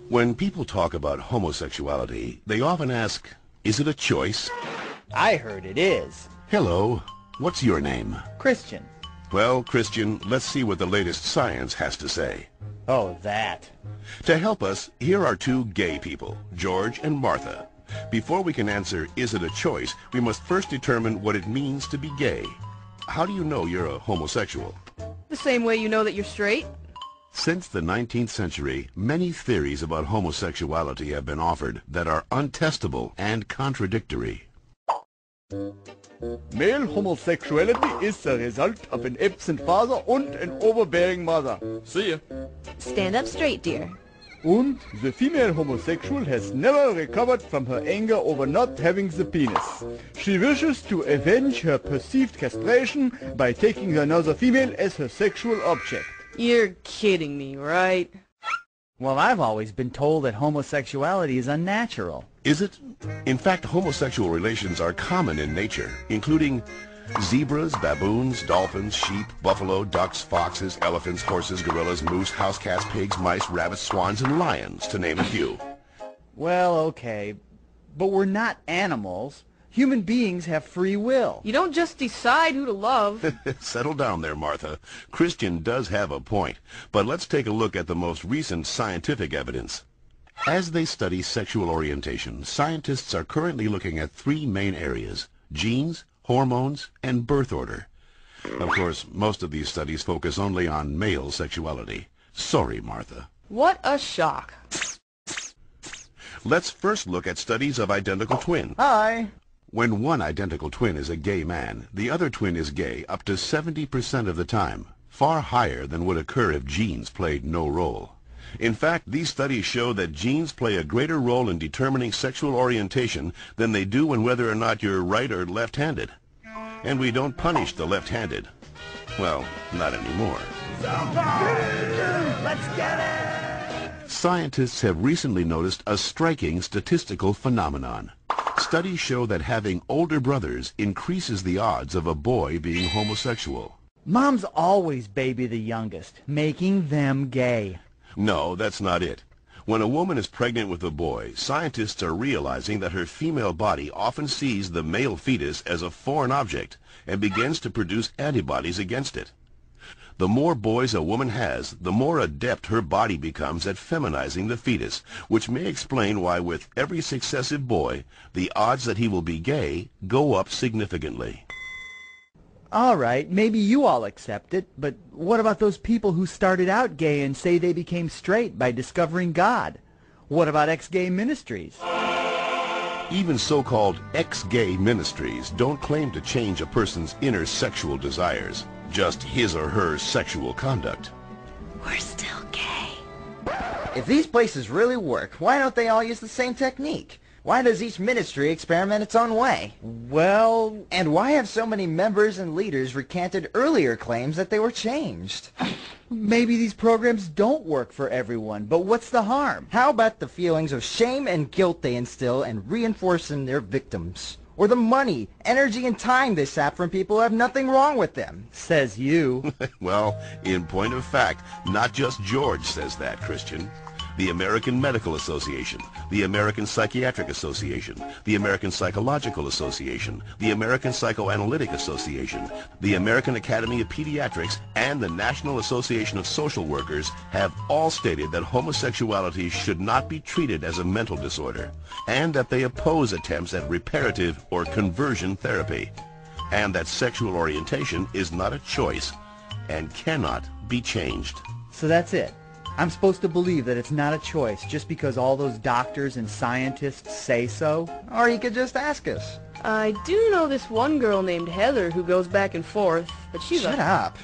When people talk about homosexuality, they often ask, is it a choice? I heard it is. Hello, what's your name? Christian. Well, Christian, let's see what the latest science has to say. Oh, that. To help us, here are two gay people, George and Martha. Before we can answer, is it a choice, we must first determine what it means to be gay. How do you know you're a homosexual? The same way you know that you're straight. Since the 19th century, many theories about homosexuality have been offered that are untestable and contradictory. Male homosexuality is the result of an absent father and an overbearing mother. See ya. Stand up straight, dear. And the female homosexual has never recovered from her anger over not having the penis. She wishes to avenge her perceived castration by taking another female as her sexual object. You're kidding me, right? Well, I've always been told that homosexuality is unnatural. Is it? In fact, homosexual relations are common in nature, including zebras, baboons, dolphins, sheep, buffalo, ducks, foxes, elephants, horses, gorillas, moose, house cats, pigs, mice, rabbits, swans, and lions, to name a few. Well, okay, but we're not animals. Human beings have free will. You don't just decide who to love. Settle down there, Martha. Christian does have a point, but let's take a look at the most recent scientific evidence. As they study sexual orientation, scientists are currently looking at three main areas: genes, hormones, and birth order. Of course, most of these studies focus only on male sexuality. Sorry, Martha. What a shock. Let's first look at studies of identical twins. Hi. When one identical twin is a gay man, the other twin is gay up to 70% of the time, far higher than would occur if genes played no role. In fact, these studies show that genes play a greater role in determining sexual orientation than they do in whether or not you're right or left-handed. And we don't punish the left-handed. Well, not anymore. Let's get it! Scientists have recently noticed a striking statistical phenomenon. Studies show that having older brothers increases the odds of a boy being homosexual. Moms always baby the youngest, making them gay. No, that's not it. When a woman is pregnant with a boy, scientists are realizing that her female body often sees the male fetus as a foreign object and begins to produce antibodies against it. The more boys a woman has, the more adept her body becomes at feminizing the fetus, which may explain why with every successive boy, the odds that he will be gay go up significantly. All right, maybe you all accept it, but what about those people who started out gay and say they became straight by discovering God? What about ex-gay ministries? Even so-called ex-gay ministries don't claim to change a person's inner sexual desires, just his or her sexual conduct. We're still gay. If these places really work, why don't they all use the same technique? Why does each ministry experiment its own way? Well, And why have so many members and leaders recanted earlier claims that they were changed? maybe these programs don't work for everyone, but what's the harm? How about the feelings of shame and guilt they instill and reinforce in their victims? Or the money, energy, and time they sap from people who have nothing wrong with them? Says you. Well, in point of fact, not just George says that, Christian. The American Medical Association, the American Psychiatric Association, the American Psychological Association, the American Psychoanalytic Association, the American Academy of Pediatrics, and the National Association of Social Workers have all stated that homosexuality should not be treated as a mental disorder, and that they oppose attempts at reparative or conversion therapy, and that sexual orientation is not a choice and cannot be changed. So that's it. I'm supposed to believe that it's not a choice just because all those doctors and scientists say so? Or you could just ask us. I do know this one girl named Heather who goes back and forth, but she's Shut up.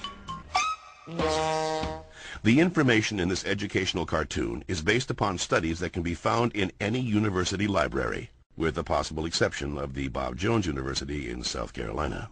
The information in this educational cartoon is based upon studies that can be found in any university library, with the possible exception of the Bob Jones University in South Carolina.